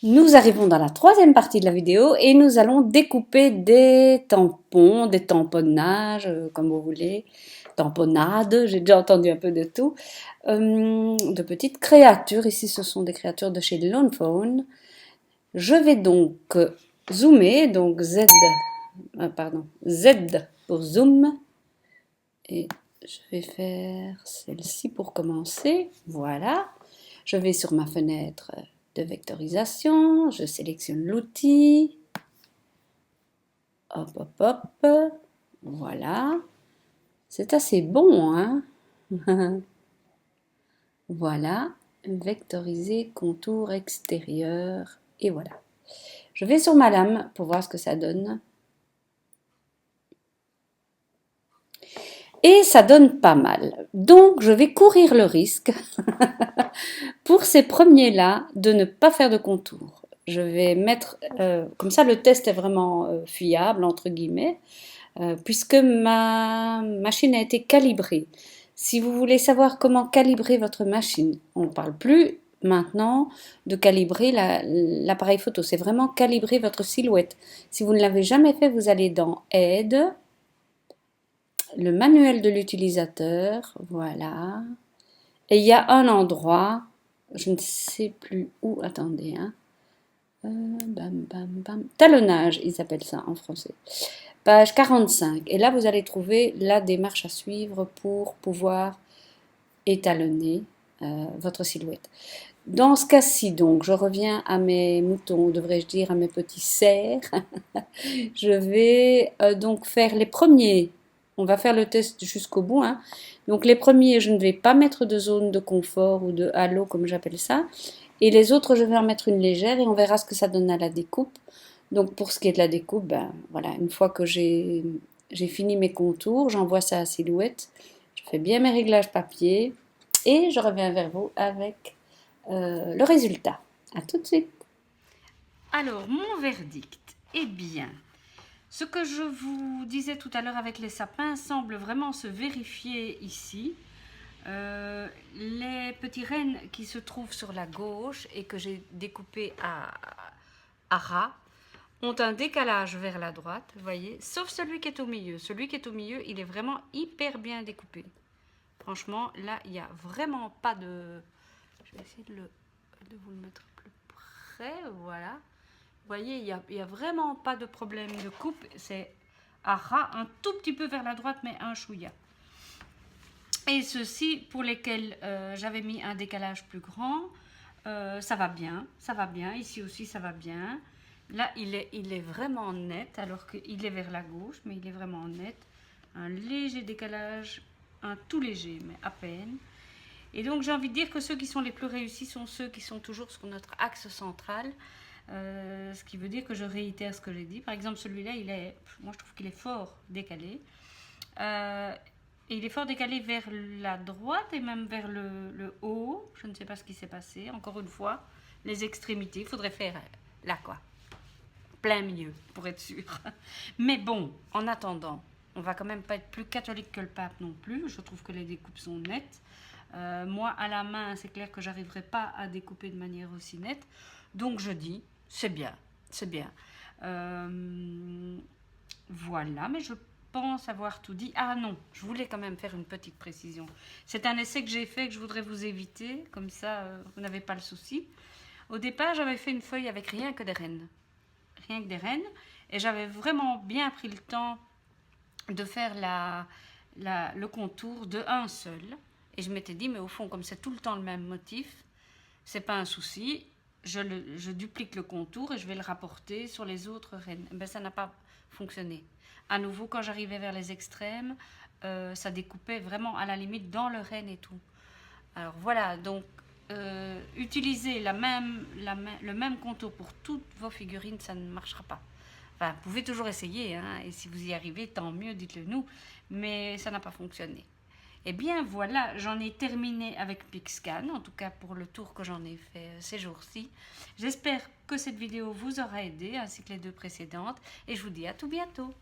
Nous arrivons dans la troisième partie de la vidéo et nous allons découper des tampons, des tamponnages, comme vous voulez, tamponnades, j'ai déjà entendu un peu de tout, de petites créatures. Ici, ce sont des créatures de chez Lone Phone. Je vais donc zoomer, donc Z pour zoom, et je vais faire celle-ci pour commencer. Voilà. Je vais sur ma fenêtre de vectorisation, je sélectionne l'outil, hop, hop, hop, voilà. C'est assez bon, hein? Voilà, vectoriser contour extérieur, et voilà. Je vais sur ma lame pour voir ce que ça donne. Et ça donne pas mal. Donc, je vais courir le risque, pour ces premiers-là, de ne pas faire de contour. Je vais mettre, comme ça le test est vraiment fiable, entre guillemets, puisque ma machine a été calibrée. Si vous voulez savoir comment calibrer votre machine, on ne parle plus maintenant de calibrer l'appareil photo, c'est vraiment calibrer votre silhouette. Si vous ne l'avez jamais fait, vous allez dans Aide, le manuel de l'utilisateur, voilà. Et il y a un endroit, je ne sais plus où, attendez, hein. Talonnage, ils appellent ça en français. Page 45. Et là, vous allez trouver la démarche à suivre pour pouvoir étalonner votre silhouette. Dans ce cas-ci, donc, je reviens à mes moutons, devrais-je dire, à mes petits cerfs. Je vais donc faire les premiers. On va faire le test jusqu'au bout, hein. Donc les premiers, je ne vais pas mettre de zone de confort ou de halo, comme j'appelle ça. Et les autres, je vais en mettre une légère et on verra ce que ça donne à la découpe. Donc pour ce qui est de la découpe, ben voilà, une fois que j'ai fini mes contours, j'envoie ça à Silhouette. Je fais bien mes réglages papier et je reviens vers vous avec le résultat. À tout de suite. Alors, mon verdict, eh bien, ce que je vous disais tout à l'heure avec les sapins semble vraiment se vérifier ici. Les petits rennes qui se trouvent sur la gauche et que j'ai découpés à ras ont un décalage vers la droite, vous voyez, sauf celui qui est au milieu. Celui qui est au milieu, il est vraiment hyper bien découpé. Franchement, là, il n'y a vraiment pas de... Je vais essayer de vous le mettre plus près, voilà. Vous voyez, il y a vraiment pas de problème de coupe. C'est à ras, un tout petit peu vers la droite, mais un chouïa. Et ceux-ci, pour lesquels j'avais mis un décalage plus grand, ça va bien, ça va bien. Ici aussi, ça va bien. Là, il est vraiment net, alors qu'il est vers la gauche, mais il est vraiment net. Un léger décalage, un tout léger, mais à peine. Et donc, j'ai envie de dire que ceux qui sont les plus réussis sont ceux qui sont toujours sur notre axe central. Ce qui veut dire que je réitère ce que j'ai dit. Par exemple, celui-là, moi je trouve qu'il est fort décalé. Et il est fort décalé vers la droite et même vers le haut. Je ne sais pas ce qui s'est passé. Encore une fois, les extrémités, il faudrait faire là quoi. Plein milieu, pour être sûr. Mais bon, en attendant, on va quand même pas être plus catholique que le pape non plus. Je trouve que les découpes sont nettes. Moi, à la main, c'est clair que j'arriverai pas à découper de manière aussi nette. Donc je dis, c'est bien, c'est bien. Voilà, mais je pense avoir tout dit. Ah non, je voulais quand même faire une petite précision. C'est un essai que j'ai fait que je voudrais vous éviter, comme ça vous n'avez pas le souci. Au départ, j'avais fait une feuille avec rien que des rennes. Rien que des rennes. Et j'avais vraiment bien pris le temps de faire le contour de un seul. Et je m'étais dit, mais au fond, comme c'est tout le temps le même motif, c'est pas un souci. Je duplique le contour et je vais le rapporter sur les autres rennes. Ben, ça n'a pas fonctionné. À nouveau, quand j'arrivais vers les extrêmes, ça découpait vraiment à la limite dans le renne et tout. Alors voilà, donc utiliser le même contour pour toutes vos figurines, ça ne marchera pas. Enfin, vous pouvez toujours essayer, hein, et si vous y arrivez, tant mieux, dites-le nous, mais ça n'a pas fonctionné. Eh bien voilà, j'en ai terminé avec Pixscan, en tout cas pour le tour que j'en ai fait ces jours-ci. J'espère que cette vidéo vous aura aidé, ainsi que les deux précédentes, et je vous dis à tout bientôt.